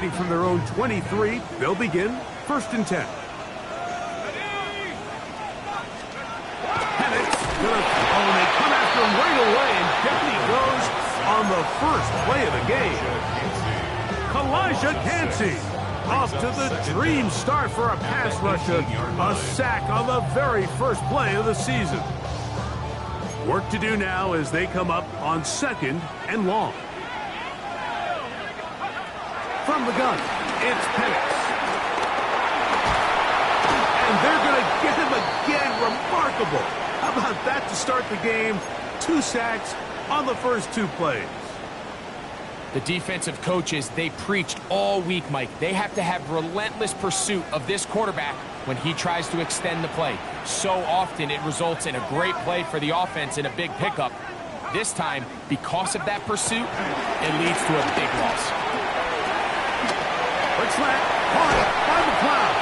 operating from their own 23. They'll begin 1st and 10. Penix gonna throw, and they come after him right away, and down he goes on the first play of the game. Elijah Cansey off to the dream start for a pass rusher. A sack on the very first play of the season. Work to do now as they come up on 2nd and long. From the gun, it's Penix. And they're going to get him again. Remarkable. How about that to start the game? 2 sacks on the first 2 plays. The defensive coaches, they preached all week, Mike. They have to have relentless pursuit of this quarterback when he tries to extend the play. So often it results in a great play for the offense and a big pickup. This time, because of that pursuit, it leads to a big loss. Quick slant, caught by McLeod.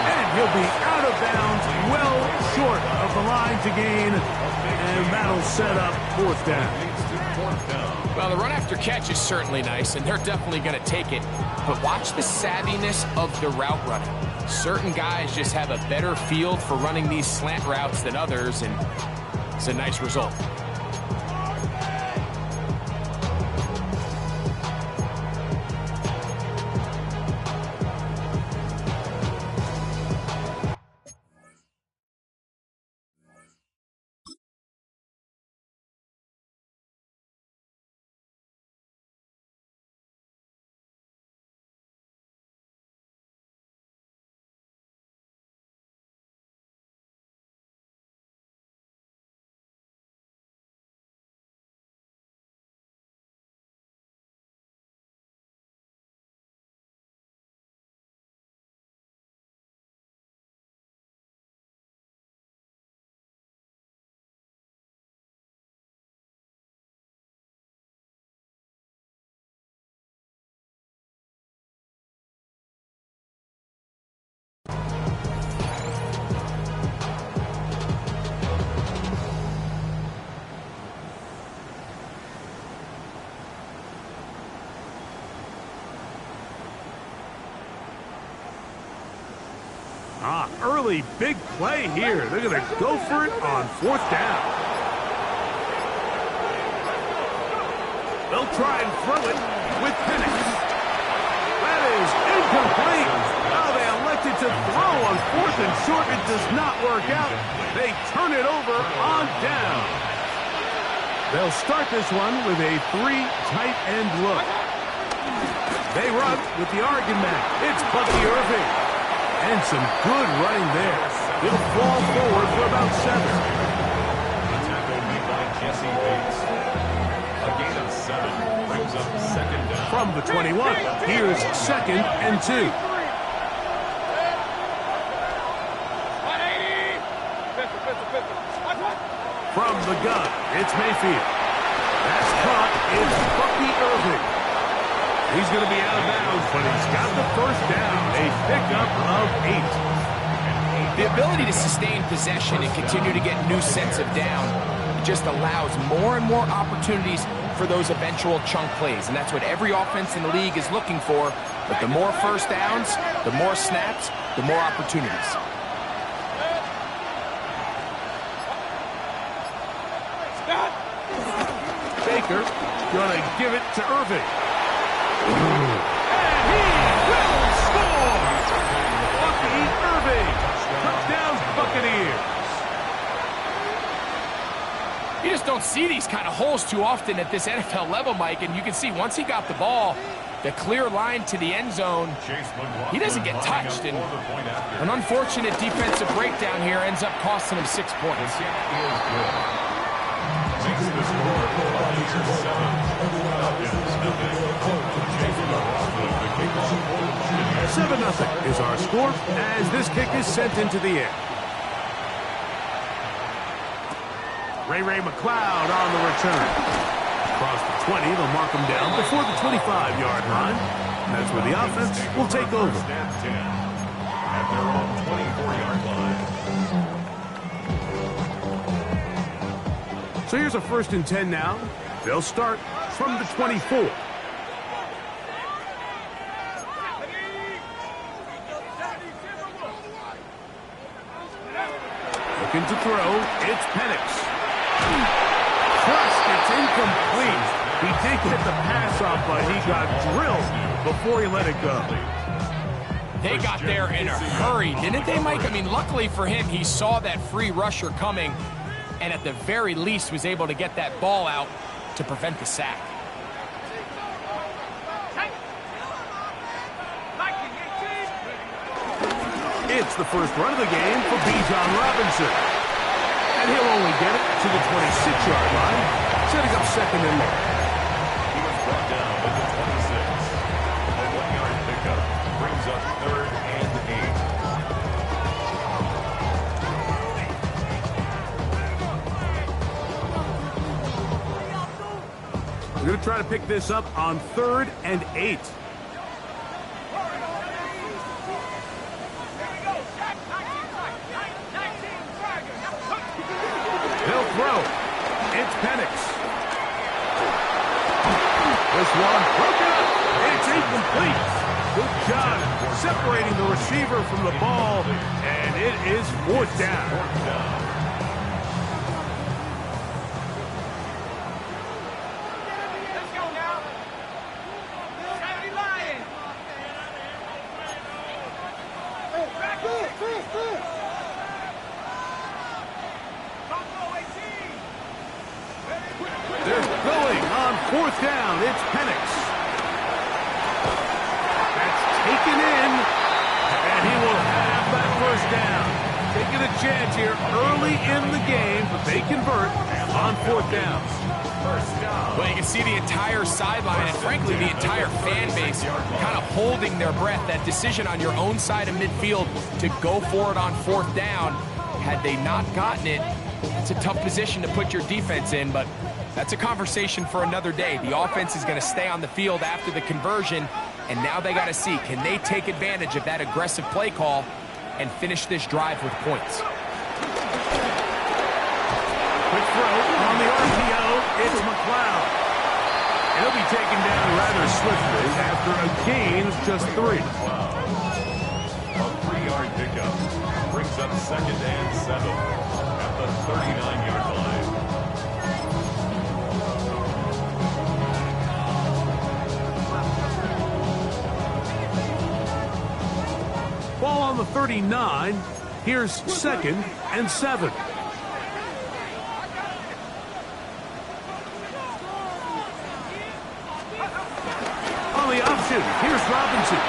And he'll be out of bounds, well short of the line to gain. And that'll set up 4th down. Well, the run after catch is certainly nice, and they're definitely going to take it. But watch the savviness of the route running. Certain guys just have a better feel for running these slant routes than others, and it's a nice result. Early big play here. They're going to go for it on 4th down. They'll try and throw it with Penix. That is incomplete. Oh, they elected to throw on 4th and short. It does not work out. They turn it over on down. They'll start this one with a 3 tight end look. They run with the Oregon man. It's Bucky Irving. And some good running there. It'll fall forward for about 7. The tackle made by Jesse Bates. A gain of 7 brings up 2nd down. From the 21, here's 2nd and 2. From the gun, it's Mayfield. That's caught. It's Bucky Irving. He's going to be out of bounds, but he's got the 1st down. A pickup of 8. The ability to sustain possession and continue to get new sets of down just allows more and more opportunities for those eventual chunk plays. And that's what every offense in the league is looking for. But the more 1st downs, the more snaps, the more opportunities. Baker going to give it to Irving. And he will score! Bucky Irving. Touchdown, Buccaneers. You just don't see these kind of holes too often at this NFL level, Mike. And you can see once he got the ball, the clear line to the end zone, he doesn't get touched. And an unfortunate defensive breakdown here ends up costing him 6 points. 7-0 is our score as this kick is sent into the air. Ray McLeod on the return. Across the 20, they'll mark him down before the 25-yard line. And that's where the offense will take over. At their own 24-yard line. So here's a 1st and 10 now. They'll start from the 24. Looking to throw. It's Penix. Crushed. It's incomplete. He did get the pass off, but he got drilled before he let it go. They got there in a hurry, didn't they, Mike? I mean, luckily for him, he saw that free rusher coming and at the very least was able to get that ball out to prevent the sack. It's the first run of the game for Bijan Robinson. And he'll only get it to the 26-yard line, setting up second and long. He was brought down at the 26. A 1-yard pickup brings up 3rd and 8. We're going to try to pick this up on 3rd and 8. He'll throw. It's Penix. This one broken up. It's incomplete. Good job separating the receiver from the ball, and it is 4th down. They're going on 4th down. It's Penix. That's taken in, and he will have that 1st down. Taking a chance here early in the game, but they convert on 4th down. Well, you can see the entire sideline and, frankly, the entire fan base kind of holding their breath. That decision on your own side of midfield to go for it on 4th down, had they not gotten it, it's a tough position to put your defense in, but that's a conversation for another day. The offense is going to stay on the field after the conversion, and now they got to see, can they take advantage of that aggressive play call and finish this drive with points? Quick throw on the RPO. It's McLeod. He'll be taken down rather swiftly after a gain of just 3. A 3-yard pickup brings up 2nd and 7 at the 39-yard line. Ball on the 39. Here's 2nd and 7. On the option, here's Robinson.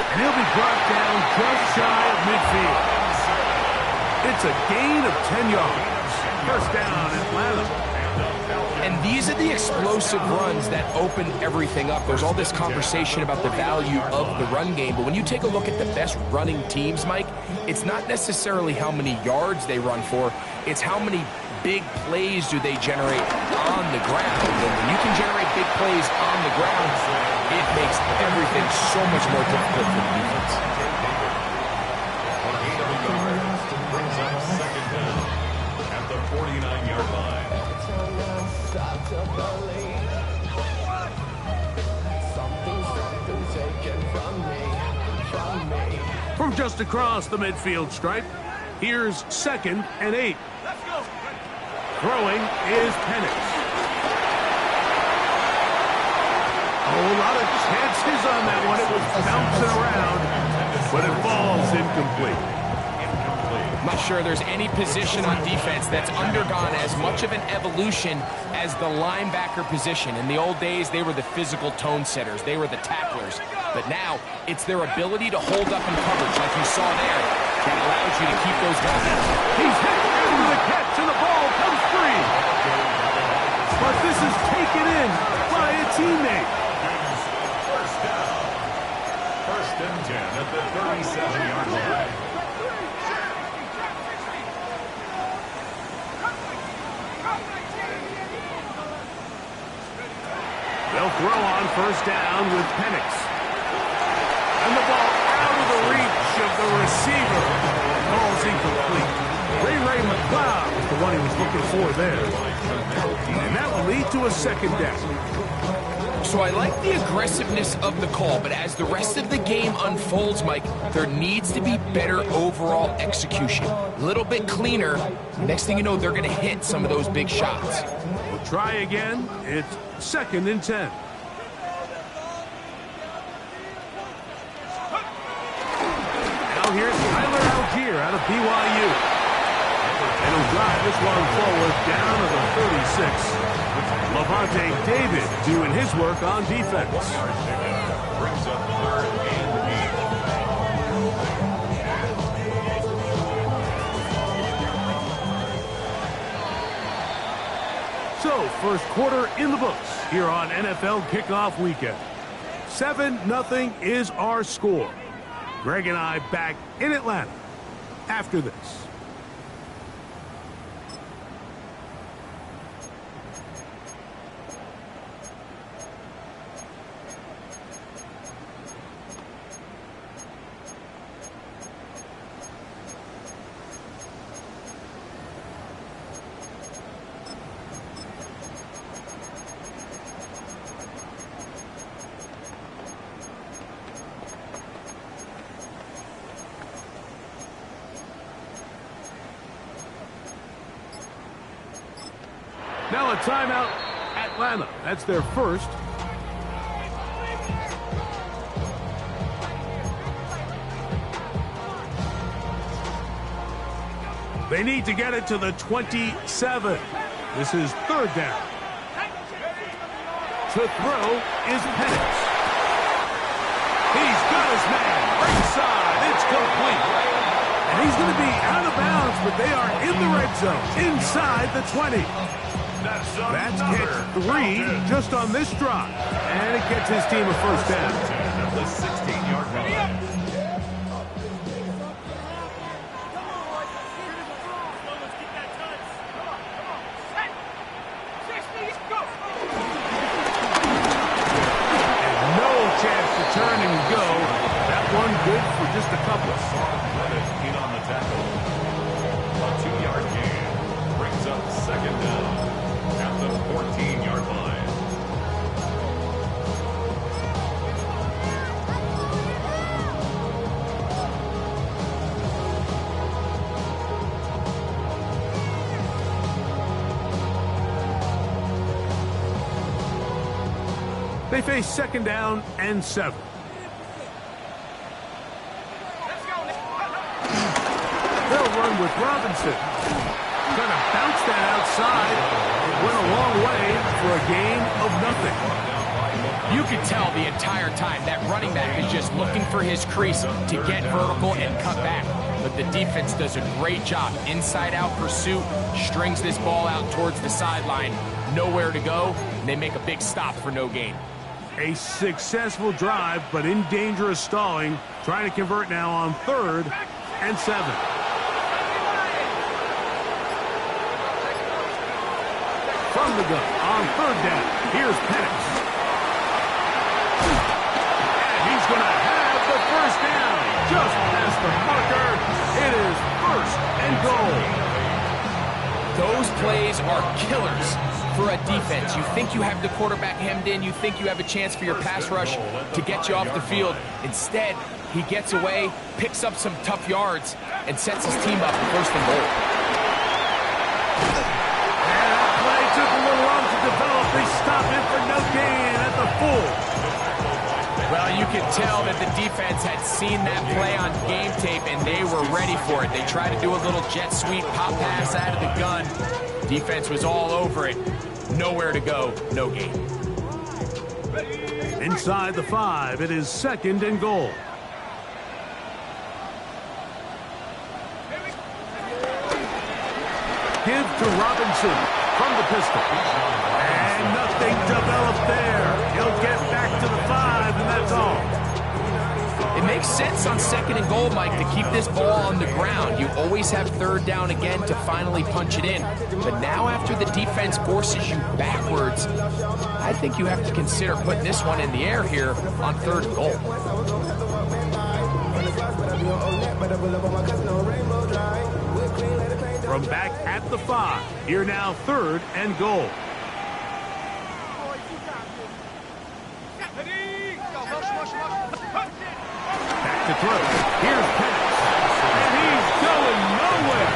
And he'll be brought down just shy of midfield. It's a gain of 10 yards. 1st down, Atlanta. And these are the explosive runs that open everything up. There's all this conversation about the value of the run game, but when you take a look at the best running teams, Mike, it's not necessarily how many yards they run for, it's how many big plays do they generate on the ground. And when you can generate big plays on the ground, it makes everything so much more difficult for the defense. A gain of a yard brings up 2nd down at the 49-yard line. From just across the midfield stripe, here's 2nd and 8. Throwing is Penix. A lot of chances on that one. It was bouncing around, but it falls incomplete. I'm not sure there's any position on defense that's undergone as much of an evolution as the linebacker position. In the old days, they were the physical tone setters. They were the tacklers. But now, it's their ability to hold up in coverage, like you saw there, that allows you to keep those guys out. He's hit into the catch, and the ball comes free. But this is taken in by a teammate. 1st down. 1st and 10 at the 37-yard line. They'll throw on 1st down with Penix. And the ball out of the reach of the receiver. Ball's incomplete. Ray McLeod was the one he was looking for there. And that will lead to a 2nd down. So I like the aggressiveness of the call, but as the rest of the game unfolds, Mike, there needs to be better overall execution. A little bit cleaner. Next thing you know, they're going to hit some of those big shots. We'll try again. It's 2nd and 10. Now here's Tyler Algier out of BYU. And he'll drive this one forward down to the 36. Levante David doing his work on defense. Brings up 3rd and 8. So, first quarter in the books here on NFL Kickoff Weekend. 7-0 is our score. Greg and I back in Atlanta after this. Now a timeout, Atlanta. That's their first. They need to get it to the 27. This is 3rd down. To throw is Penix. He's got his man. Right side. It's complete. And he's going to be out of bounds, but they are in the red zone, inside the 20. That's catch 3 just on this drive. And it gets his team a first down. At the 16-yard line. And no chance to turn and go. That one good for just a couple. In on the tackle. A 2-yard gain. Brings up 2nd down. At the 14-yard line. They face 2nd down and 7. They'll run with Robinson. Going to bounce that outside. It went a long way for a gain of nothing. You can tell the entire time that running back is just looking for his crease to get vertical and cut back. But the defense does a great job. Inside-out pursuit, strings this ball out towards the sideline. Nowhere to go, and they make a big stop for no gain. A successful drive, but in danger of stalling. Trying to convert now on 3rd and 7. From the gun on 3rd down. Here's Penix. And he's going to have the first down. Just past the marker. It is 1st and goal. Those plays are killers for a defense. You think you have the quarterback hemmed in. You think you have a chance for your pass rush to get you off the field. Instead, he gets away, picks up some tough yards, and sets his team up 1st and goal. Took a little long to develop. They stop it for no gain at the full. Well, you can tell that the defense had seen that play on game tape, and they were ready for it. They tried to do a little jet sweep, pop pass out of the gun. Defense was all over it. Nowhere to go, no gain. Inside the 5, it is 2nd and goal. Give to Robinson from the pistol. And nothing developed there. He'll get back to the 5, and that's all. It makes sense on 2nd and goal, Mike, to keep this ball on the ground. You always have 3rd down again to finally punch it in. But now after the defense forces you backwards, I think you have to consider putting this one in the air here on 3rd and goal. From back at the 5, here now 3rd and goal. to throw. Here's Penix. And he's going nowhere.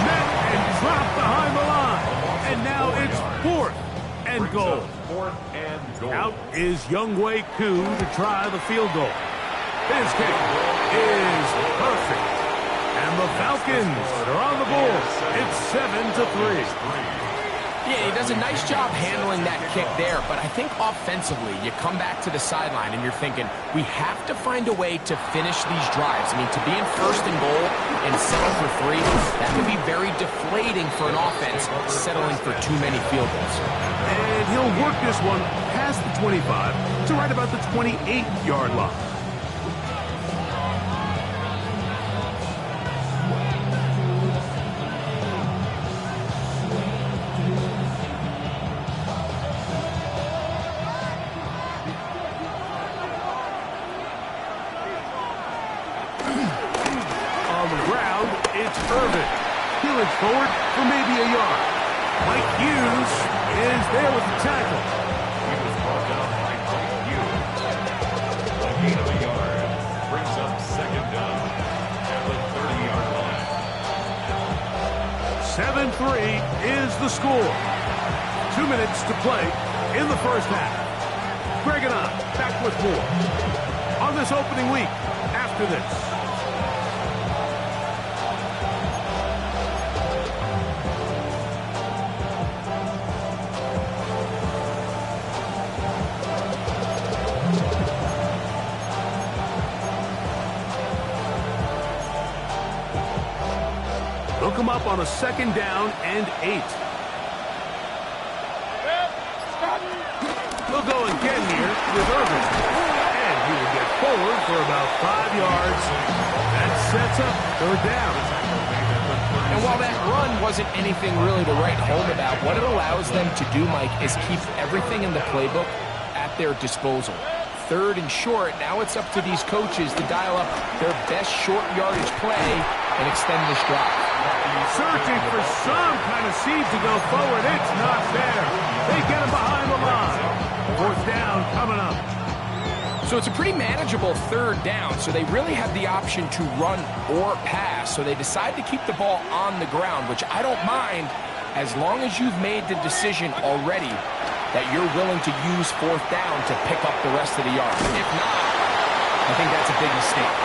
Met and dropped behind the line. And now it's 4th and goal. 4th and goal. Out is Younghoe Koo to try the field goal. His kick is perfect. And the Falcons are on the board. It's 7-3. Yeah, he does a nice job handling that kick there, but I think offensively, you come back to the sideline and you're thinking, we have to find a way to finish these drives. I mean, to be in 1st and goal and settle for 3, that can be very deflating for an offense settling for too many field goals. And he'll work this one past the 25 to right about the 28-yard line. Peeling forward for maybe a yard. Mike Hughes is there with the tackle. He was brought down by Mike Hughes. A gain of a yard brings up 2nd down at the 30-yard line. 7-3 is the score. 2 minutes to play in the first half. Greg and I back with more on this opening week after this. They'll come up on a 2nd down and 8. They'll go again here with Irvin. And he will get forward for about 5 yards. That sets up 3rd down. And while that run wasn't anything really to write home about, what it allows them to do, Mike, is keep everything in the playbook at their disposal. 3rd and short, now it's up to these coaches to dial up their best short yardage play and extend this drive. Searching for some kind of seed to go forward. It's not there. They get him behind the line. 4th down coming up. So it's a pretty manageable 3rd down, so they really have the option to run or pass. So they decide to keep the ball on the ground, which I don't mind as long as you've made the decision already that you're willing to use 4th down to pick up the rest of the yards. If not, I think that's a big mistake.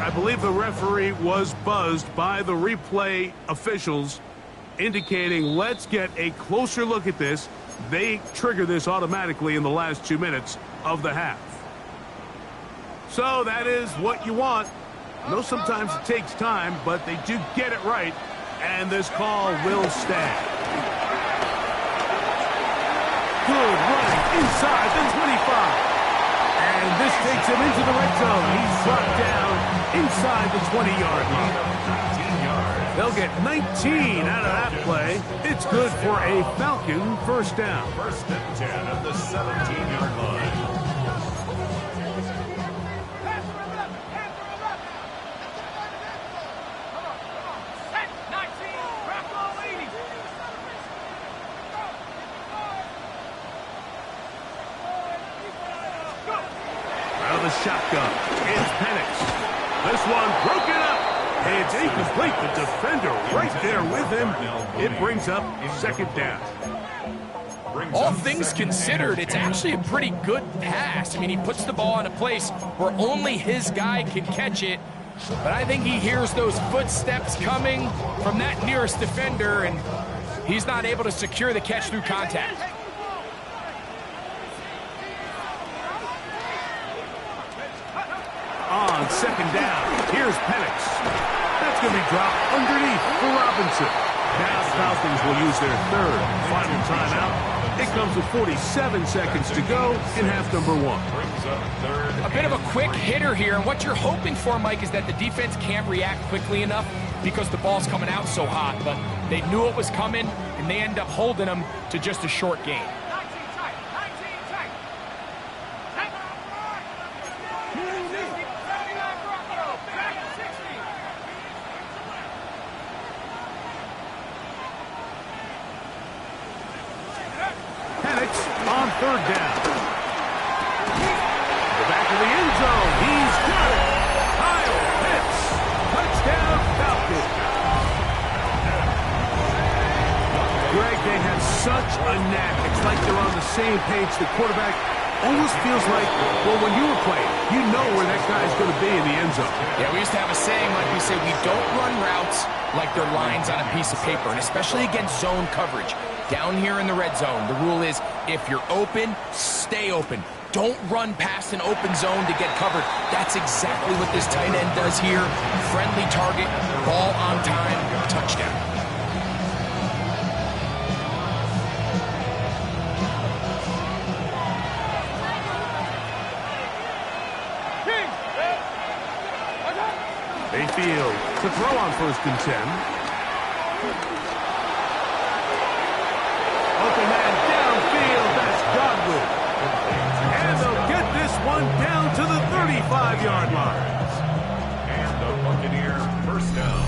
I believe the referee was buzzed by the replay officials indicating let's get a closer look at this. They trigger this automatically in the last 2 minutes of the half. So that is what you want. I know sometimes it takes time, but they do get it right, and this call will stand. Good running inside the 25. And this takes him into the red zone. He's brought down inside the 20-yard line. They'll get 19 out of that play. It's good for a Falcon 1st down. 1st and 10 at the 17-yard line. Shotgun. It's Penix. This one broken up. It's incomplete. The defender right there with him. It brings up 2nd down. All things considered, it's actually a pretty good pass. I mean, he puts the ball in a place where only his guy can catch it. But I think he hears those footsteps coming from that nearest defender, and he's not able to secure the catch through contact. On 2nd down, here's Penix. That's going to be dropped underneath for Robinson. Now the Falcons will use their 3rd final timeout. It comes with 47 seconds to go in half number 1. A bit of a quick hitter here, and what you're hoping for, Mike, is that the defense can't react quickly enough because the ball's coming out so hot. But they knew it was coming, and they end up holding them to just a short gain. third down. The back of the end zone. He's got it. Kyle Pitts. Touchdown, Falcons. Greg, they have such a knack. It's like they're on the same page. The quarterback almost feels like, well, when you were playing, you know where that guy's going to be in the end zone. Yeah, we used to have a saying, like we say, we don't run routes like they're lines on a piece of paper, and especially against zone coverage. Down here in the red zone, the rule is if you're open, stay open. Don't run past an open zone to get covered. That's exactly what this tight end does here. Friendly target, ball on time, touchdown. Mayfield to throw on 1st and 10. Open man downfield, that's Godwin. And they'll get this one down to the 35-yard line. And the Buccaneer first down.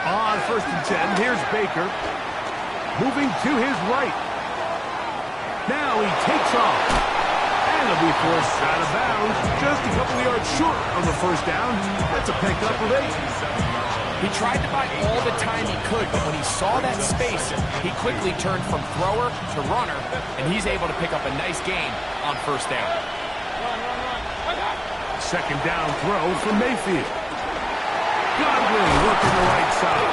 On 1st and 10, here's Baker. Moving to his right. Now he takes off. And he'll be forced out of bounds. Just a couple of yards short on the 1st down. That's a pickup of 8. He tried to buy all the time he could, but when he saw that space, he quickly turned from thrower to runner, and he's able to pick up a nice gain on 1st down. 2nd down throw from Mayfield. Godwin working the right side.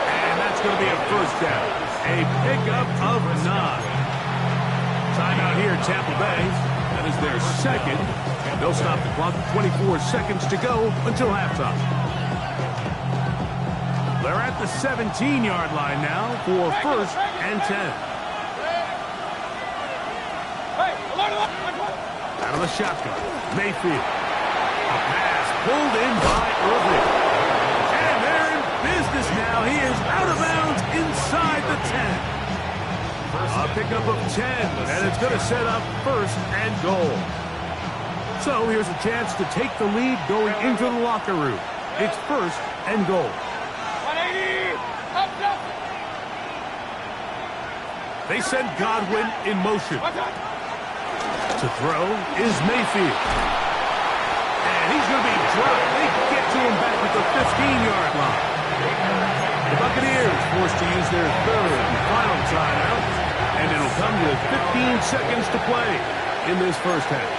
And that's going to be a 1st down. A pickup of 9. Timeout here, Tampa Bay. That is their 2nd. And they'll stop the clock with 24 seconds to go until halftime. They're at the 17-yard line now for 1st and 10. Out of the shotgun, Mayfield. A pass pulled in by Irving. And they're in business now. He is out of bounds inside the 10. A pickup of 10, and it's going to set up 1st and goal. So here's a chance to take the lead going into the locker room. It's 1st and goal. They send Godwin in motion. To throw is Mayfield. And he's going to be dropped. They get to him back at the 15-yard line. The Buccaneers forced to use their 3rd and final timeout. And it'll come with 15 seconds to play in this 1st half.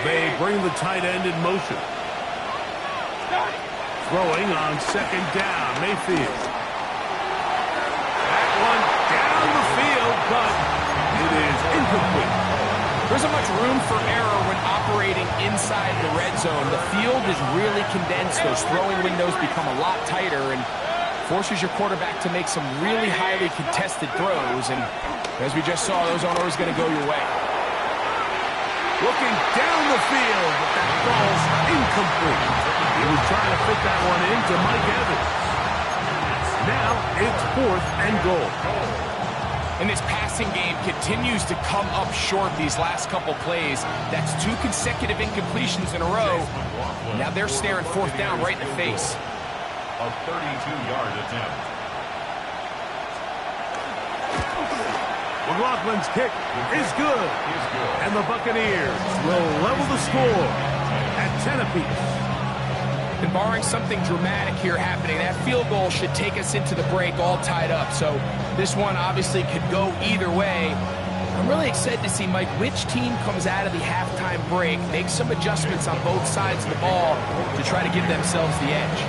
They bring the tight end in motion. Throwing on 2nd down, Mayfield. That one down the field, but it is incomplete. There isn't much room for error when operating inside the red zone. The field is really condensed. Those throwing windows become a lot tighter and forces your quarterback to make some really highly contested throws. And as we just saw, those aren't always going to go your way. Looking down the field, but that ball's incomplete. He was trying to fit that one into Mike Evans. Now it's 4th and goal. And this passing game continues to come up short these last couple plays. That's 2 consecutive incompletions in a row. Now they're staring 4th down right in the face. A 32-yard attempt. McLaughlin's kick is good. And the Buccaneers will level the score at 10 apiece. And barring something dramatic here happening, that field goal should take us into the break all tied up. So this one obviously could go either way. I'm really excited to see, Mike, which team comes out of the halftime break, make some adjustments on both sides of the ball to try to give themselves the edge.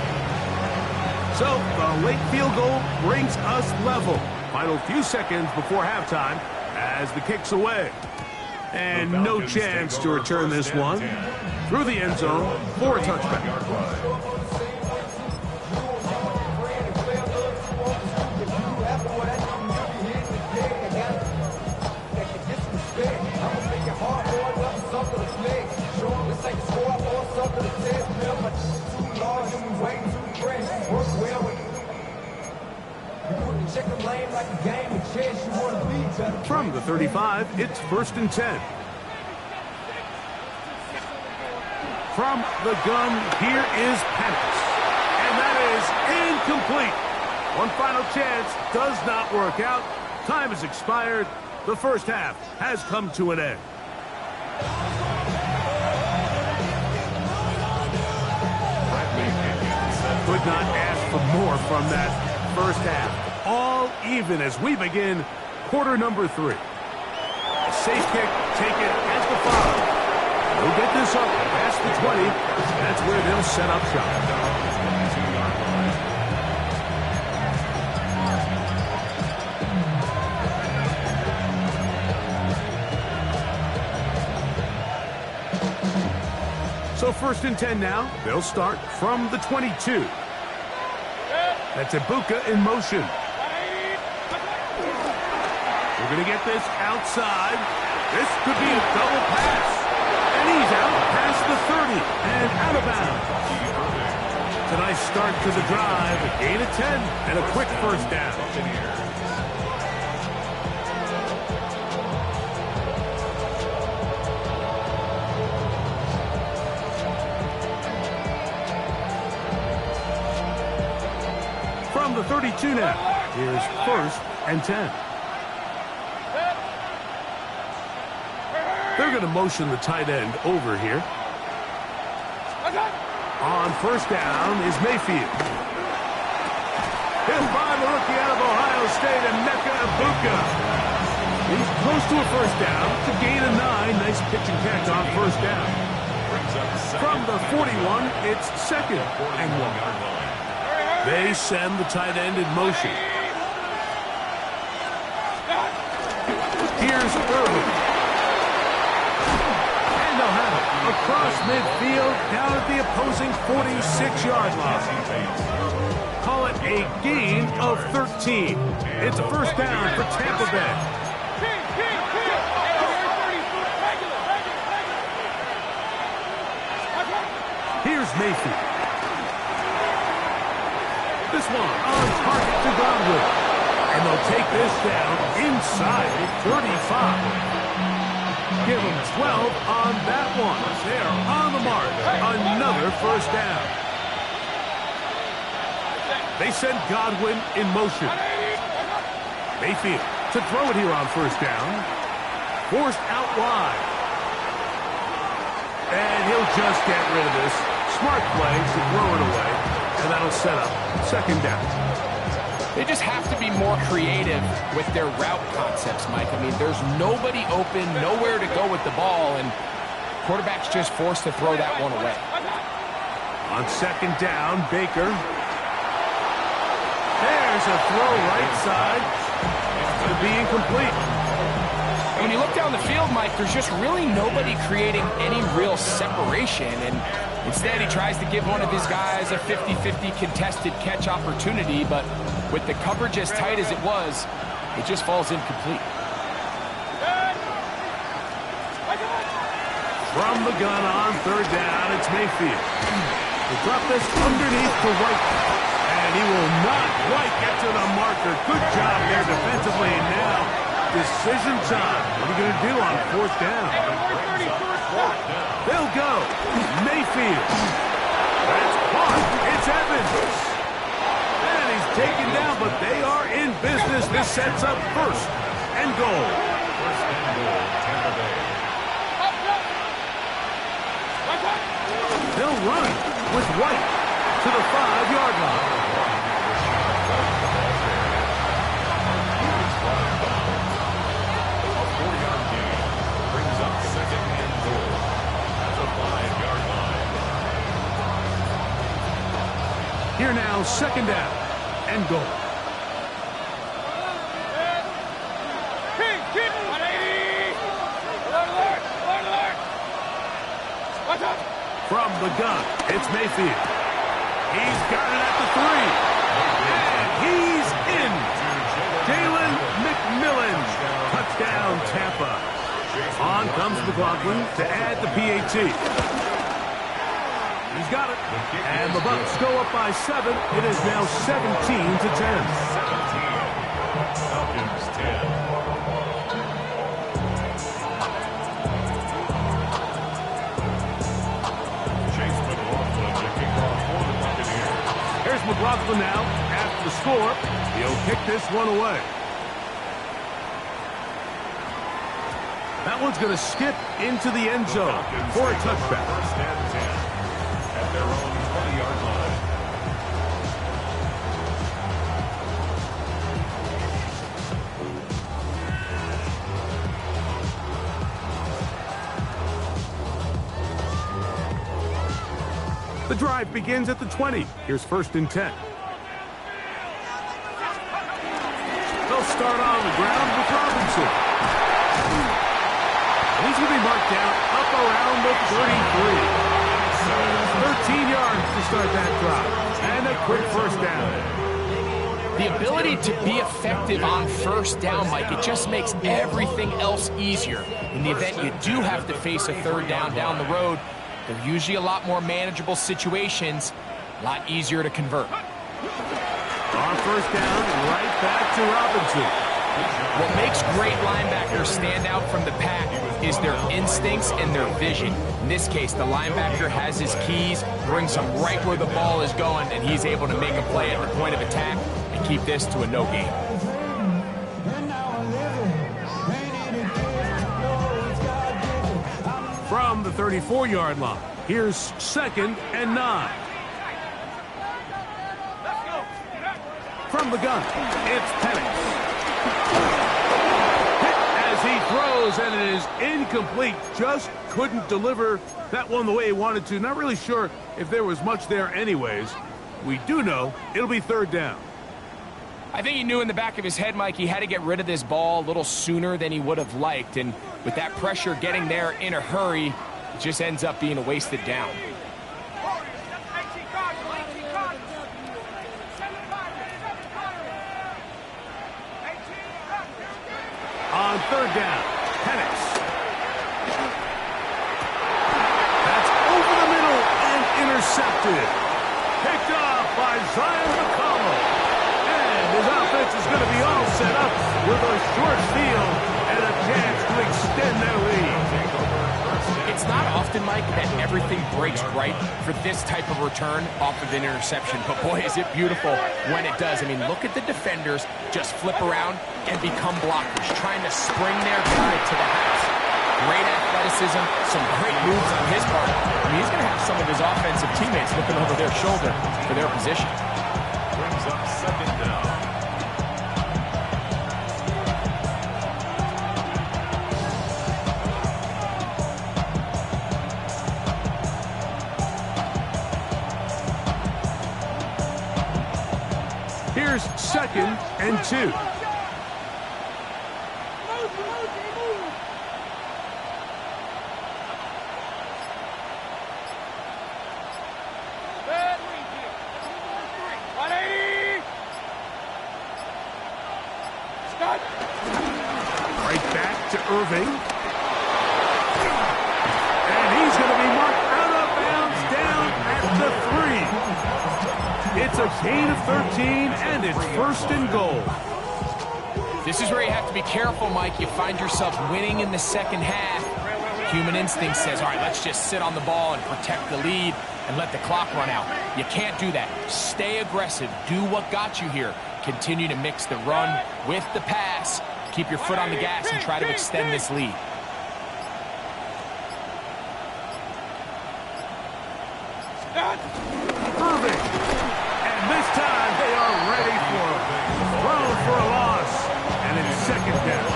So the late field goal brings us level. Final few seconds before halftime as the kick's away. And no chance to return this one through the end zone for a touchback. From the 35, it's 1st and 10. From the gun, here is Penix. And that is incomplete. One final chance does not work out. Time has expired. The first half has come to an end. Could not ask for more from that first half. All even as we begin quarter number 3. A safe kick taken at the 5. They'll get this up past the 20. That's where they'll set up shop. So 1st and 10 now. They'll start from the 22. That's Ibuka in motion. We're going to get this outside. This could be a double pass. And he's out past the 30 and out of bounds. It's a nice start to the drive. A gain of 10 and a quick first down. From the 32 now, here's 1st and 10. They're going to motion the tight end over here. On 1st down is Mayfield. He'll find the rookie out of Ohio State, Emeka Ibuka. He's close to a first down. It's a gain of 9. Nice pitch and catch on 1st down. From the 41, it's 2nd and 1. They send the tight end in motion. Here's Irvin. And they'll have it across midfield down at the opposing 46-yard line. Call it a gain of 13. It's a first down for Tampa Bay. Here's Mayfield. This one on target to Godwin. And they'll take this down inside 35. Give them 12 on that one. They're on the mark. Another first down. They send Godwin in motion. Mayfield to throw it here on 1st down. Forced out wide. And he'll just get rid of this. Smart play to throw it away. And that'll set up 2nd down. They just have to be more creative with their route concepts, Mike. I mean, there's nobody open, nowhere to go with the ball, and quarterback's just forced to throw that one away. On 2nd down, Baker. There's a throw right side. It's going to be incomplete. When you look down the field, Mike, there's just really nobody creating any real separation, and instead he tries to give one of his guys a 50-50 contested catch opportunity, but with the coverage as tight as it was, it just falls incomplete. From the gun on 3rd down, it's Mayfield. They drop this underneath to White. And he will not quite get to the marker. Good job there defensively. And now, decision time. What are you going to do on 4th down? They'll go. Mayfield. That's caught. It's Evans. And he's taken down, but they are in business. This sets up 1st and goal. They'll run with White to the 5-yard line. A 4-yard gain brings up 2nd and goal at the 5-yard line. Here now, 2nd down and goal. From the gun, it's Mayfield. He's got it at the 3. And he's in. Jalen McMillan. Touchdown, Tampa. On comes McLaughlin to add the PAT. He's got it. And the Bucs go up by 7. It is now 17-10. McLaughlin now after the score. He'll kick this one away. That one's going to skip into the end zone for a touchback. First and 10 at their own 20-yard line. The drive begins at the 20. Here's 1st and 10. They'll start on the ground with Robinson. And he's going to be marked down up around the 33. 13 yards to start that drive. And a quick first down. The ability to be effective on first down, Mike, it just makes everything else easier. In the event you do have to face a third down the road, they're usually a lot more manageable situations, a lot easier to convert. On first down, right back to Robinson. What makes great linebackers stand out from the pack is their instincts and their vision. In this case, the linebacker has his keys, brings him right where the ball is going, and he's able to make a play at the point of attack and keep this to a no gain. From the 34-yard line, here's 2nd and 9. From the gun, it's Penix. Hit as he throws, and it is incomplete. Just couldn't deliver that one the way he wanted to. Not really sure if there was much there anyways. We do know it'll be 3rd down. I think he knew in the back of his head, Mike, he had to get rid of this ball a little sooner than he would have liked. And with that pressure getting there in a hurry, it just ends up being a wasted down. On 3rd down, Penix. That's over the middle and intercepted. Picked off by Zion McCollum. And his offense is going to be all set up with a short field and a chance to extend their lead. It's not often, Mike, that everything breaks right for this type of return off of an interception. But boy, is it beautiful when it does. I mean, look at the defenders just flip around and become blockers, trying to spring their guy to the house. Great athleticism, some great moves on his part. I mean, he's going to have some of his offensive teammates looking over their shoulder for their position. Brings up 2nd down. Here's 2nd and 2. Right back to Irving. And he's going to be marked out of bounds down at the 3. It's a gain of 13, and it's 1st and goal. This is where you have to be careful, Mike. You find yourself winning in the second half. Human instinct says, all right, let's just sit on the ball and protect the lead and let the clock run out. You can't do that. Stay aggressive. Do what got you here. Continue to mix the run with the pass. Keep your foot on the gas and try to extend this lead. Irving. And this time they are ready for him. Thrown for a loss. And it's 2nd down.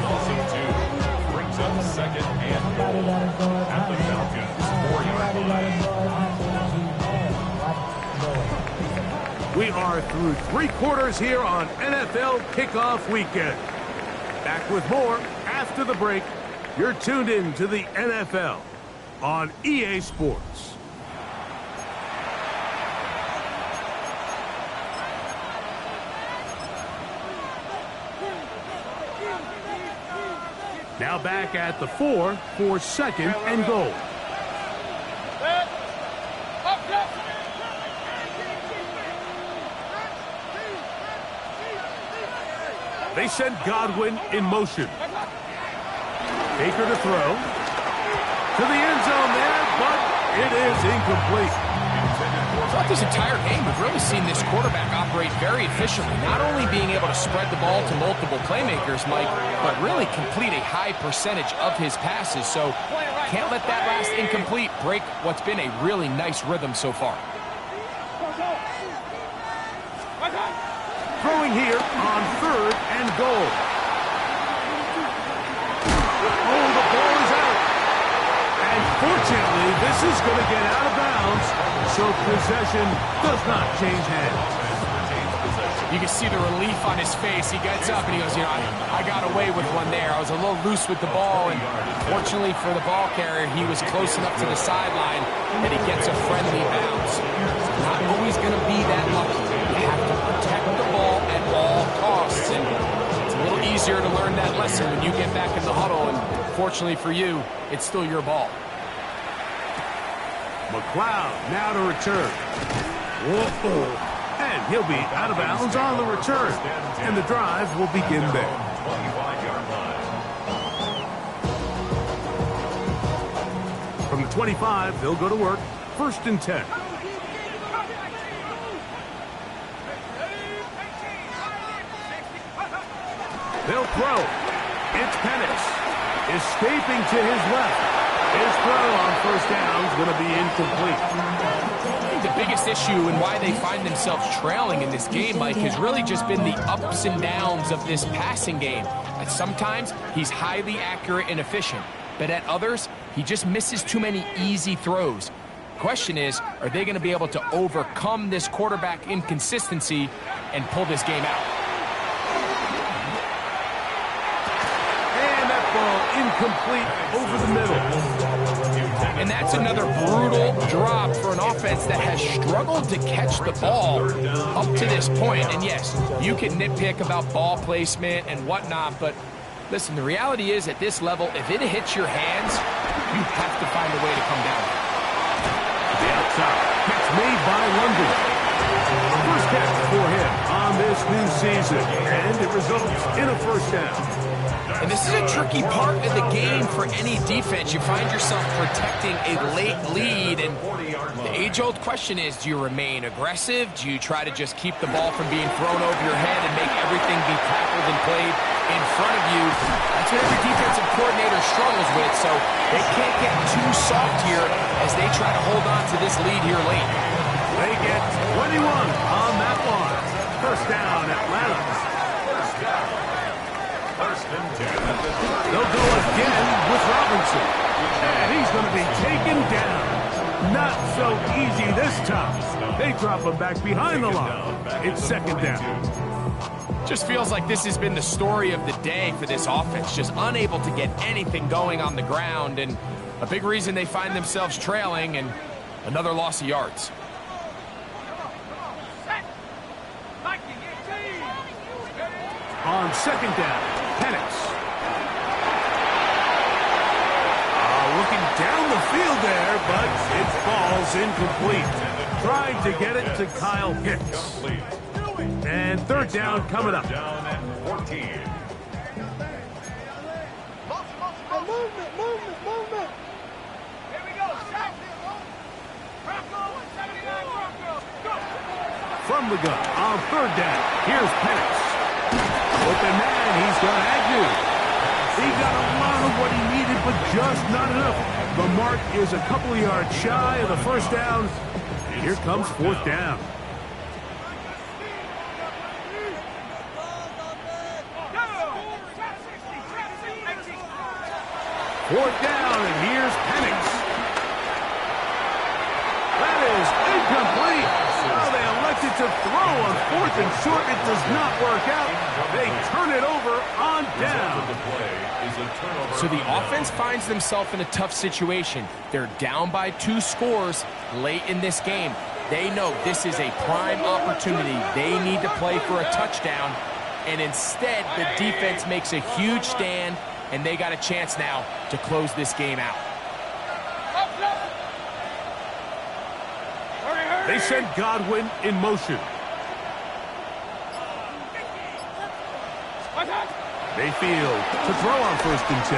Also 2 brings up 2nd and goal at the Falcons 4-yard line. We are through 3 quarters here on NFL Kickoff Weekend. Back with more after the break. You're tuned in to the NFL on EA Sports. Now back at the 4 for 2nd and goal. They send Godwin in motion. Baker to throw. To the end zone there, but it is incomplete. Throughout this entire game, we've really seen this quarterback operate very efficiently, not only being able to spread the ball to multiple playmakers, Mike, but really complete a high percentage of his passes. So can't let that last incomplete break what's been a really nice rhythm so far. Throwing here on 3rd and goal. Oh, the ball is out. And fortunately, this is going to get out of bounds, so possession does not change hands. You can see the relief on his face. He gets up and he goes, you know, I got away with one there. I was a little loose with the ball, and fortunately for the ball carrier, he was close enough to the sideline that he gets a friendly bounce. Not always going to be that lucky. You have to protect the ball at all costs, and it's a little easier to learn that lesson when you get back in the huddle, and fortunately for you, it's still your ball. McLeod now to return. Whoa. And he'll be out of bounds on the return. And the drive will begin there. From the 25, they'll go to work. 1st and 10. They'll throw. It's Penix. Escaping to his left. His throw on 1st down is going to be incomplete. The biggest issue and why they find themselves trailing in this game, Mike, has really just been the ups and downs of this passing game. At sometimes, he's highly accurate and efficient, but at others, he just misses too many easy throws. Question is, are they going to be able to overcome this quarterback inconsistency and pull this game out? And that ball incomplete over the middle. And that's another brutal drop for an offense that has struggled to catch the ball up to this point. And yes, you can nitpick about ball placement and whatnot, but listen, the reality is at this level, if it hits your hands, you have to find a way to come down. The outside catch made by London. First catch for him on this new season, and it results in a 1st down. And this is a tricky part of the game for any defense. You find yourself protecting a late lead, and the age-old question is, do you remain aggressive? Do you try to just keep the ball from being thrown over your head and make everything be tackled and played in front of you? That's what every defensive coordinator struggles with, so they can't get too soft here as they try to hold on to this lead here late. They get 21 on that one. 1st down, Atlanta. They'll go again with Robinson. And he's going to be taken down. Not so easy this time. They drop him back behind the line. It's 2nd down. Just feels like this has been the story of the day for this offense. Just unable to get anything going on the ground. And a big reason they find themselves trailing, and another loss of yards. On 2nd down, Penix. Looking down the field there, but it falls incomplete. Trying to get it to Kyle Pitts. And 3rd down coming up. Down at 14. Movement. Here we go. From the gun on 3rd down, here's Penix. Open man, he's got Agnew. He got a lot of what he needed, but just not enough. The mark is a couple of yards shy of the 1st down. And here comes 4th down. Fourth down, and here's Penix. That is incomplete. Oh, they elected to throw on 4th and short. It does not work out. They turn it over on down. So the offense finds themselves in a tough situation. They're down by 2 scores late in this game. They know this is a prime opportunity. They need to play for a touchdown. And instead, the defense makes a huge stand, and they got a chance now to close this game out. They send Godwin in motion. Mayfield to throw on 1st and 10.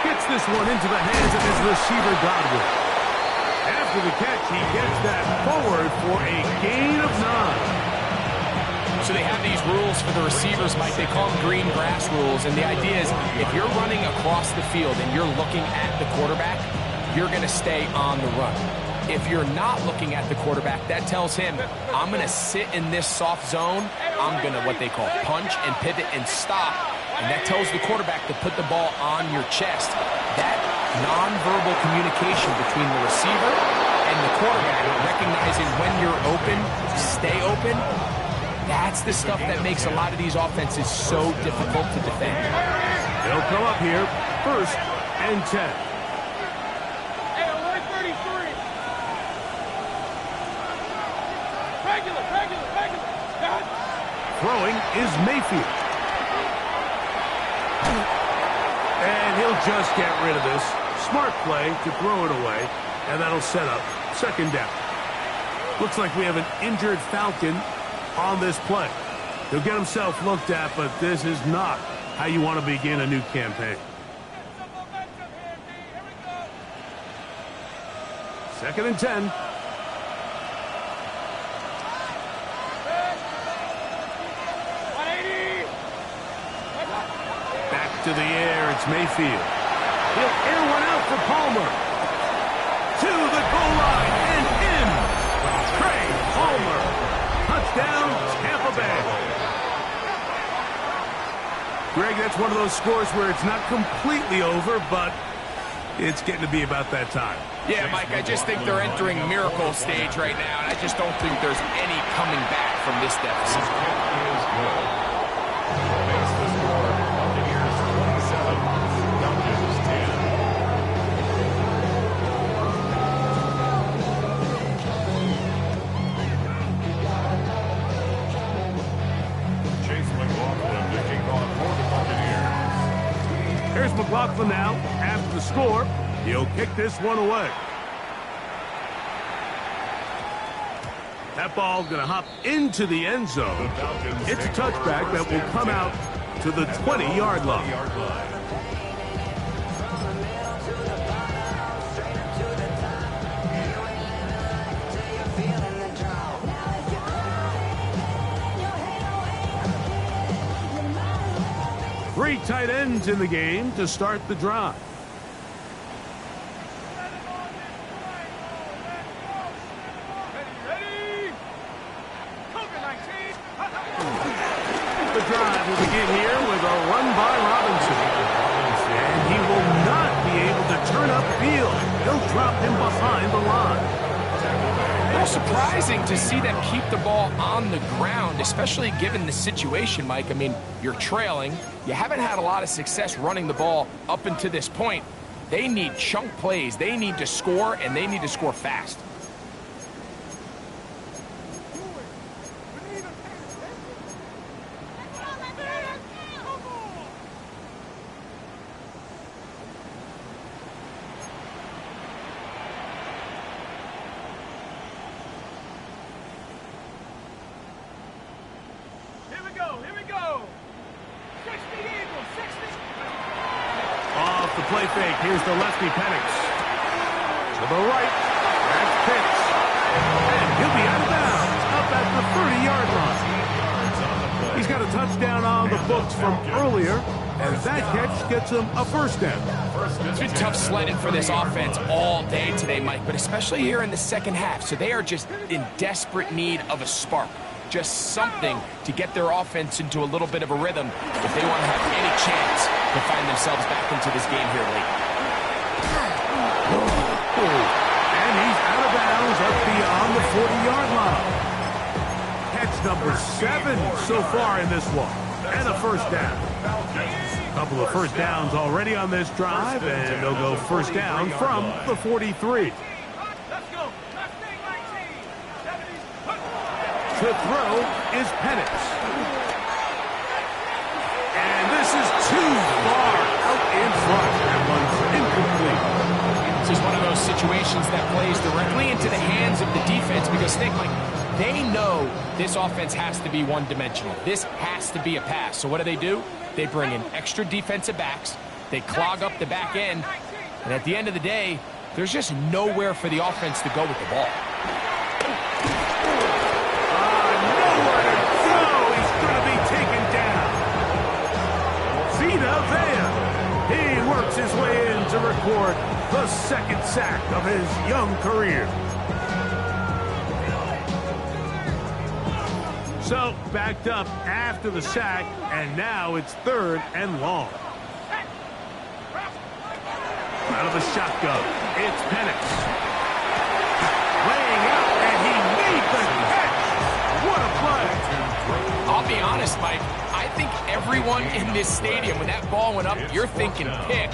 Gets this one into the hands of his receiver, Godwin. After the catch, he gets that forward for a gain of 9. So they have these rules for the receivers, Mike. They call them green grass rules. And the idea is if you're running across the field and you're looking at the quarterback, you're going to stay on the run. If you're not looking at the quarterback, that tells him, I'm going to sit in this soft zone. I'm going to what they call punch and pivot and stop. And that tells the quarterback to put the ball on your chest. That nonverbal communication between the receiver and the quarterback, recognizing when you're open, stay open, that's the stuff that makes a lot of these offenses so difficult to defend. They'll come up here, 1st and 10. Throwing is Mayfield. And he'll just get rid of this. Smart play to throw it away, and that'll set up 2nd down. Looks like we have an injured Falcon on this play. He'll get himself looked at, but this is not how you want to begin a new campaign. 2nd and 10. To the air, it's Mayfield. He'll air one out for Palmer. To the goal line and in. Trey Palmer. Touchdown, Tampa Bay. Greg, that's one of those scores where it's not completely over, but it's getting to be about that time. Yeah, Mike, I just think they're entering miracle stage right now, and I just don't think there's any coming back from this deficit. Here's McLaughlin now. After the score, he'll kick this one away. That ball going to hop into the end zone. It's a touchback that will come out to the 20-yard line. Three tight ends in the game to start the drive. The drive will begin here with a run by Robinson. And he will not be able to turn upfield. He'll drop him behind the line. A little surprising to see them keep the ball on the ground, especially given the situation, Mike. I mean, you're trailing. You haven't had a lot of success running the ball up until this point. They need chunk plays. They need to score, and they need to score fast. Here we go. 60 Eagles, 60. Off the play fake. Here's the lefty Penix. To the right. That's Pitts. And he'll be out of bounds up at the 30-yard line. He's got a touchdown on the books from earlier, and that catch gets him a 1st down. It's been tough sledding for this offense all day today, Mike, but especially here in the second half. So they are just in desperate need of a spark. Just something to get their offense into a little bit of a rhythm if they want to have any chance to find themselves back into this game here late. And he's out of bounds up beyond the 40-yard line. Catch number 7 so far in this one. And a 1st down. A couple of 1st downs already on this drive, and they'll go 1st down from the 43. To throw is Penix. And this is too far out in front. That one's incomplete. This is one of those situations that plays directly into the hands of the defense because think, like, they know this offense has to be one-dimensional. This has to be a pass. So what do? They bring in extra defensive backs. They clog up the back end. And at the end of the day, There's just nowhere for the offense to go with the ball. Nowhere to go. He's going to be taken down. Vita Vea. He works his way in to record the second sack of his young career. So, backed up after the sack, and now it's 3rd and long. Out of the shotgun, it's Penix. Laying out, and he made the catch. What a play. I'll be honest, Mike. I think everyone in this stadium, when that ball went up, you're thinking pick.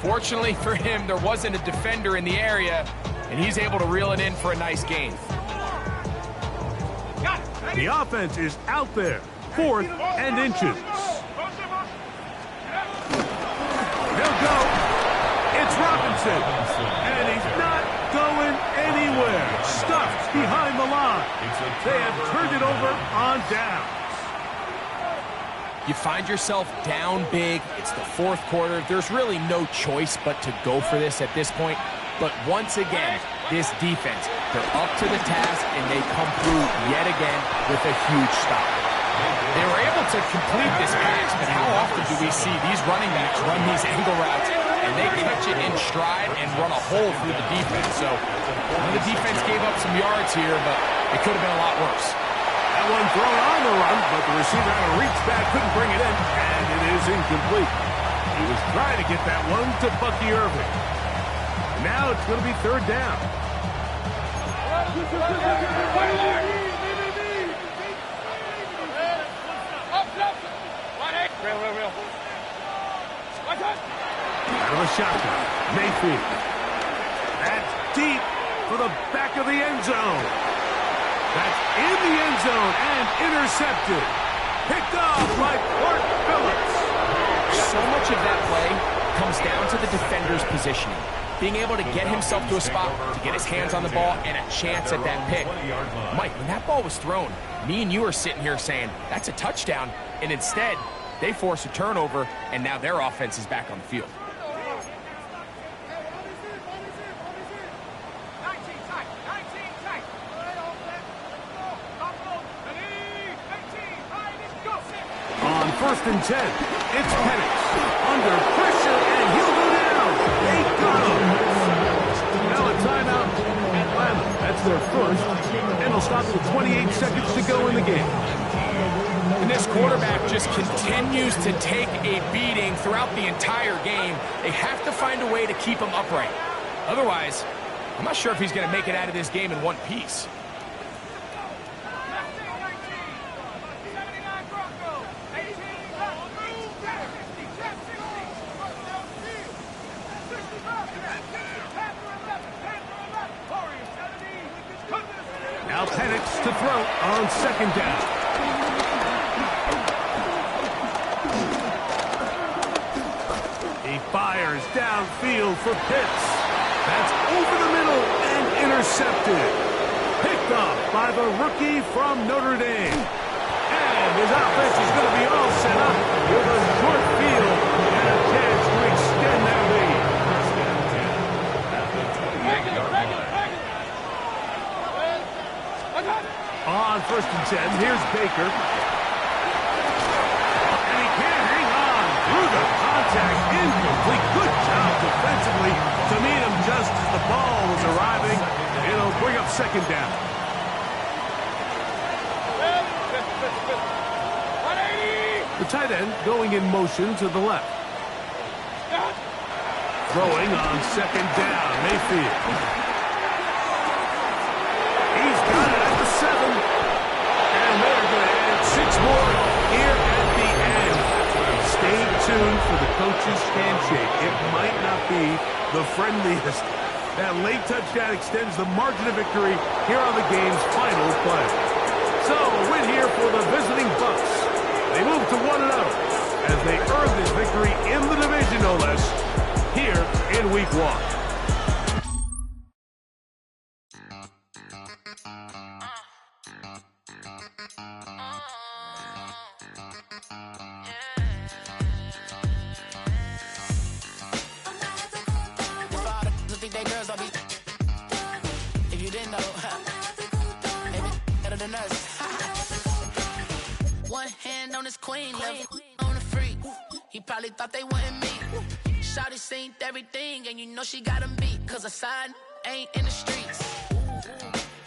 Fortunately for him, there wasn't a defender in the area, and he's able to reel it in for a nice gain. The offense is out there, 4th and inches. He'll go. It's Robinson, and he's not going anywhere. Stuffed behind the line. They have turned it over on downs. You find yourself down big. It's the 4th quarter. There's really no choice but to go for this at this point. But once again, this defense, they're up to the task, and they come through yet again with a huge stop. They were able to complete this pass, but how often do we see these running backs run these angle routes, and they catch it in stride and run a hole through the defense? So the defense gave up some yards here, but it could have been a lot worse. That one thrown on the run, but the receiver had to reach back, couldn't bring it in, and it is incomplete. He was trying to get that one to Bucky Irving. Now it's going to be 3rd down. Out of the shotgun, Mayfield. That's deep for the back of the end zone. That's in the end zone and intercepted. Picked off by Clark Phillips. So much of that play comes down to the defender's positioning. Being able to get himself to a spot, to get his hands on the ball, and a chance at that pick. Mike, when that ball was thrown, me and you are sitting here saying, that's a touchdown, and instead, they force a turnover, and now their offense is back on the field. On 1st and 10, it's Penix. Under pressure, and he'll go down. They got him. Now a timeout, Atlanta. That's their first, and they'll stop with 28 seconds to go in the game. And this quarterback just continues to take a beating throughout the entire game. They have to find a way to keep him upright. Otherwise, I'm not sure if he's going to make it out of this game in one piece. Now Penix to throw on 2nd down. He fires downfield for Pitts. That's over the middle and intercepted. Picked off by the rookie from Notre Dame. And his offense is going to be all set up with a short field and a chance to extend that lead. On 1st and 10, here's Baker. And he can't hang on through the contact. Incomplete. Good job defensively to meet him just as the ball was arriving. It'll bring up 2nd down. The tight end going in motion to the left. Throwing on 2nd down, Mayfield. He's got it at the 7. And they're going to add 6 more here at the end. Stay tuned for the coach's handshake. It might not be the friendliest. That late touchdown extends the margin of victory here on the game's final play. So a win here for the visiting Bucs. They move to 1-0 as they earn this victory in the division, no less, here in Week 1. Think they girls don't be better than us. One hand on his queen level, on the freak. He probably thought they wouldn't meet. Shawty seen everything, and you know she got him beat. Cause her side ain't in the streets.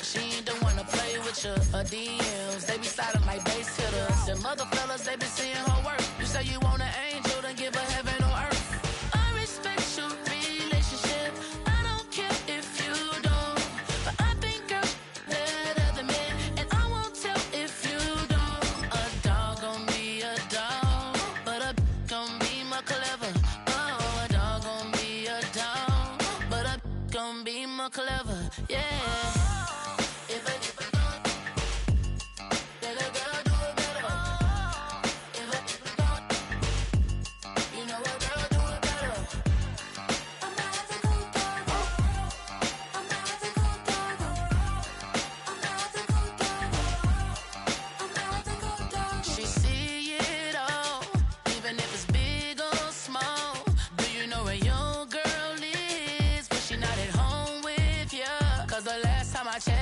She ain't the one to play with you. Her DMs, they be sliding like base hitters. And mother fellas, they be seeing her work. You say you want an angel, then give her heaven or earth. I respect your relationship. I don't care if you don't. But I think girls better than men. And I won't tell if you don't. A dog gon' be a dog, but a gon' be more clever. Oh, a dog gon' be a dog, but a gon' be more clever. Yeah.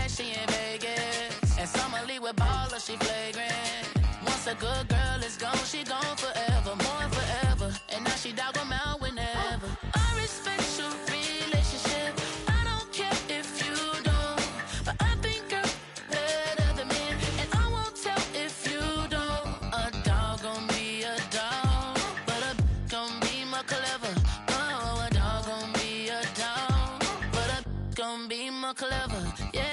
She in Vegas, and summer leave with baller, she flagrant. Once a good girl is gone, she gone forever, more forever. And now she dog 'em out whenever. I respect your relationship. I don't care if you don't, but I think girls better than men, and I won't tell if you don't. A dog gon' be a dog, but a gon' be more clever. Oh, a dog gon' be a dog, but a gon' be more clever. Yeah.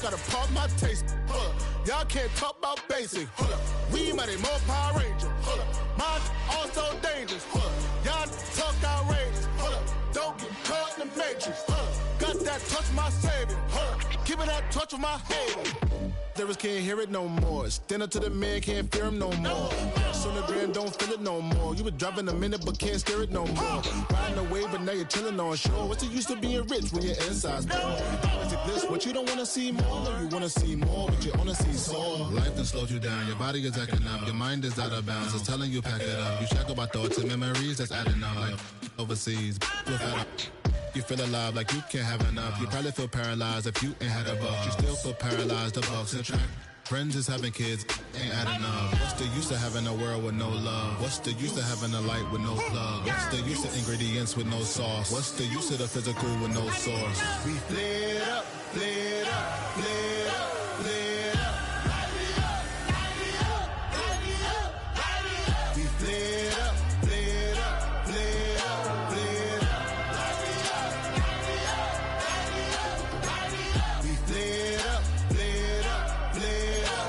Gotta pump my taste. Y'all can't talk about basic. We mighty more Power Ranger. Mine also dangerous. Y'all talk outrageous. Don't get caught in the matrix. Got that touch my savior. Keeping that touch with my haters. Lyrics can't hear it no more. Stand up to the man, can't fear him no more. On the grand, don't feel it no more. You were driving a minute, but can't steer it no more. Riding away, but now you're chilling on shore. What's the use of being rich when your inside's poor? Is it this what you don't wanna see more? No, you wanna see more, but you wanna see soar. Life done slowed you down. Your body is acting up. Your mind is out of bounds. It's telling you pack it up. You check about thoughts and memories that's adding up. Like overseas, you feel alive like you can't have enough. You probably feel paralyzed if you ain't had a buck. You still feel paralyzed, the bucks and track. Friends is having kids, ain't adding up. What's the use of having a world with no love? What's the use of having a light with no plug? What's the use of ingredients with no sauce? What's the use of the physical with no source? We lit up, lit up, lit up, lit up. We lit up, lit up, lit up, lit up. We lit up, lit up, lit up, lit up.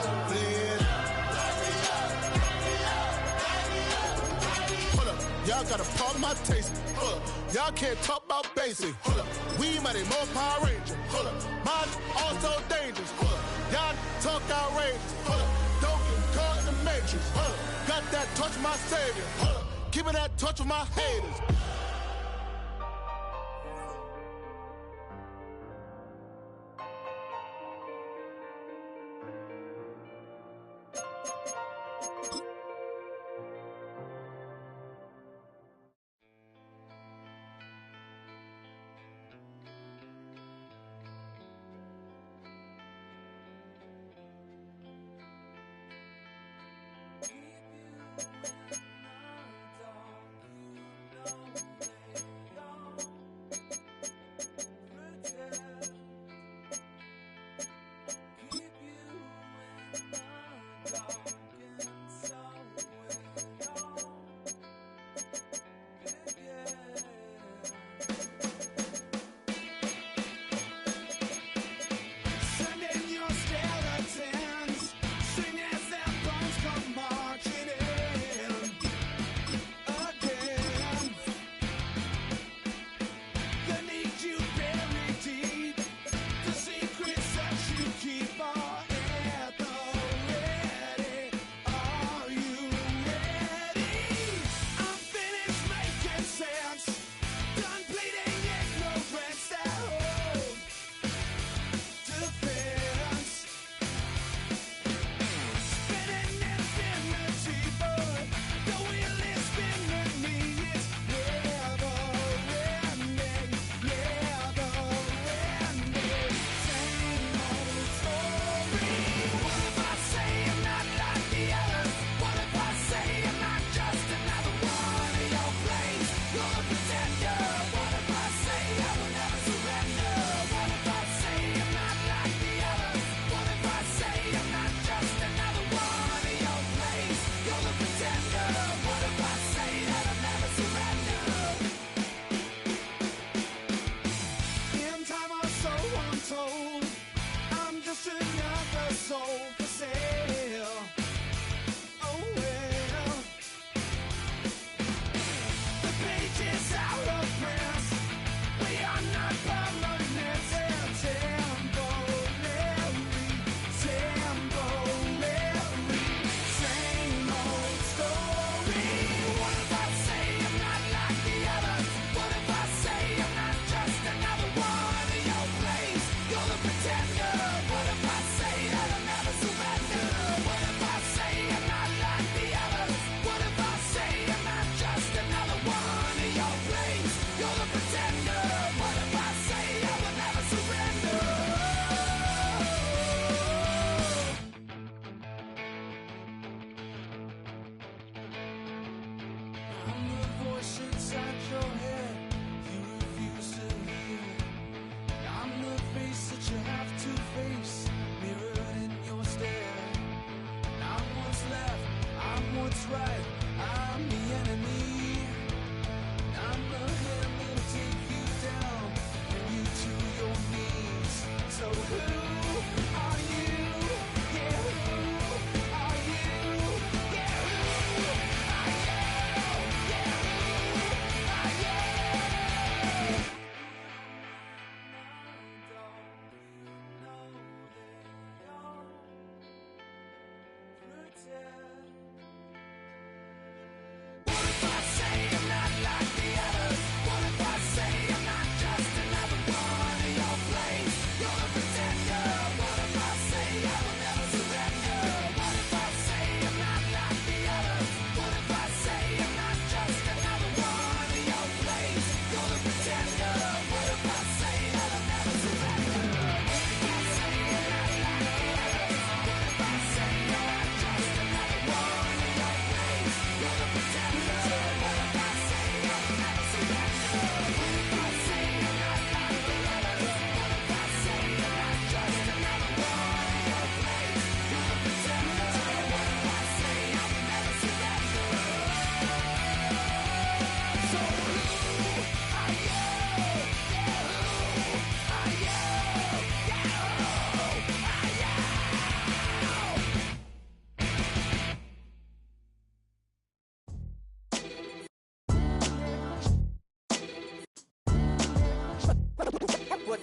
Hold up, y'all gotta pump my taste. Hold up, y'all can't talk about basic. Hold up, we mighty more Power Ranger. Hold up, mine also dangerous. Hold up, y'all talk outrageous. Hold up, don't get caught in the matrix. Hold up, got that touch my savior. Hold up, keeping that touch with my haters.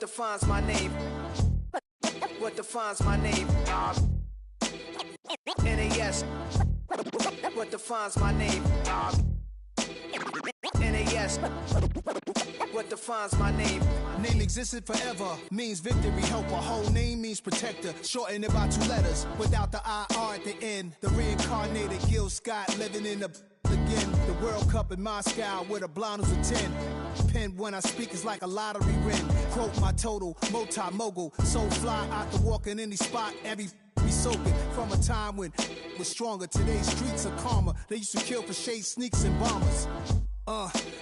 defines my name? What defines my name? NAS. What defines my name? NAS. What defines my name? Name existed forever, means victory, helper. Whole name means protector, shortened it by 2 letters, without the IR at the end. The reincarnated Gil Scott, living in the again. The World Cup in Moscow, with a blind who's a 10. Pen when I speak is like a lottery win. Quote my total, multi-mogul, so fly out to walk in any spot, every be soaking from a time when was stronger. Today's streets are calmer. They used to kill for shade sneaks and bombers.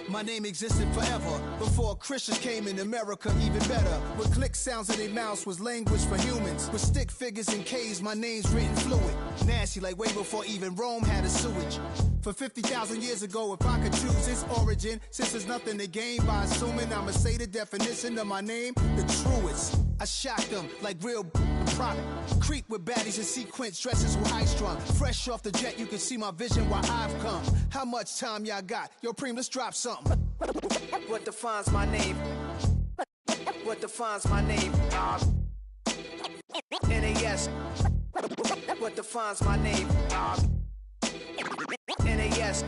My name existed forever before Christians came in America, even better. With click sounds in their mouths was language for humans. With stick figures and K's, my name's written fluid. Nasty like way before even Rome had a sewage. For 50,000 years ago, if I could choose its origin, since there's nothing to gain by assuming, I'ma say the definition of my name, the truest. I shocked them like real prop. Creep with baddies in sequence, dresses with high strung. Fresh off the jet, you can see my vision where I've come. How much time y'all got? Yo, Preem, let's drop something. What defines my name? What defines my name? NAS. What defines my name? NAS.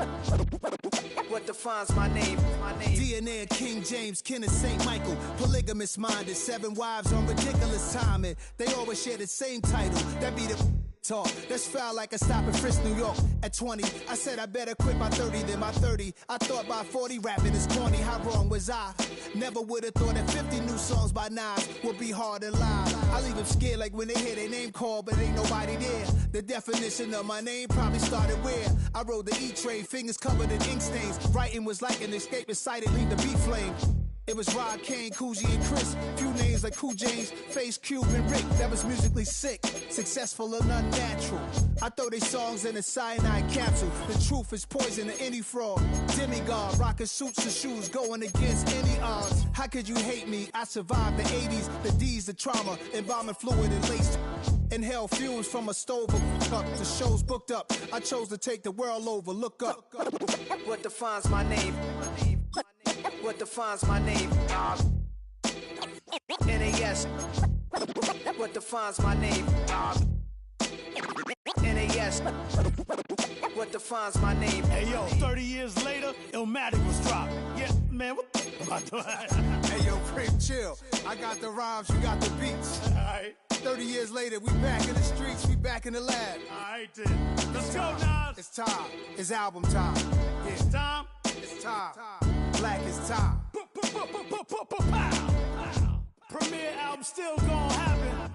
What defines my name? DNA of King James, kin of St. Michael. Polygamous minded, 7 wives on ridiculous timing. They always share the same title. That be the talk. That's foul like a stop in Frisk, New York. At 20, I said I better quit by 30 than my 30. I thought by 40 rapping is corny. How wrong was I? Never would have thought that 50 new songs by Nas would be hard and live. I leave them scared like when they hear their name called, but ain't nobody there. The definition of my name probably started where I rode the E-train, fingers covered in ink stains. Writing was like an escape inside it, leave the beat flame. It was Rod, Kane, Coogee, and Chris. Few names like Cool James, Face, Cube, and Rick. That was musically sick, successful and unnatural. I throw these songs in a cyanide capsule. The truth is poison to any fraud. Demigod, rocking suits and shoes, going against any odds. How could you hate me? I survived the 80s, the D's, the trauma, embalming fluid and laced. Inhale fumes from a stove up. The show's booked up. I chose to take the world over. Look up. What defines my name? What defines my name? NAS. What defines my name? NAS. What defines my name? Hey yo, 30 years later, Illmatic was dropped. Yeah, man, what the Hey yo, Preem, chill. I got the rhymes, you got the beats. Alright. 30 years later, we back in the streets, we back in the lab. Alright then. Let's go, Nas. It's time. It's album time. Yeah. It's time. It's time. Black is time. Premiere album still gonna happen.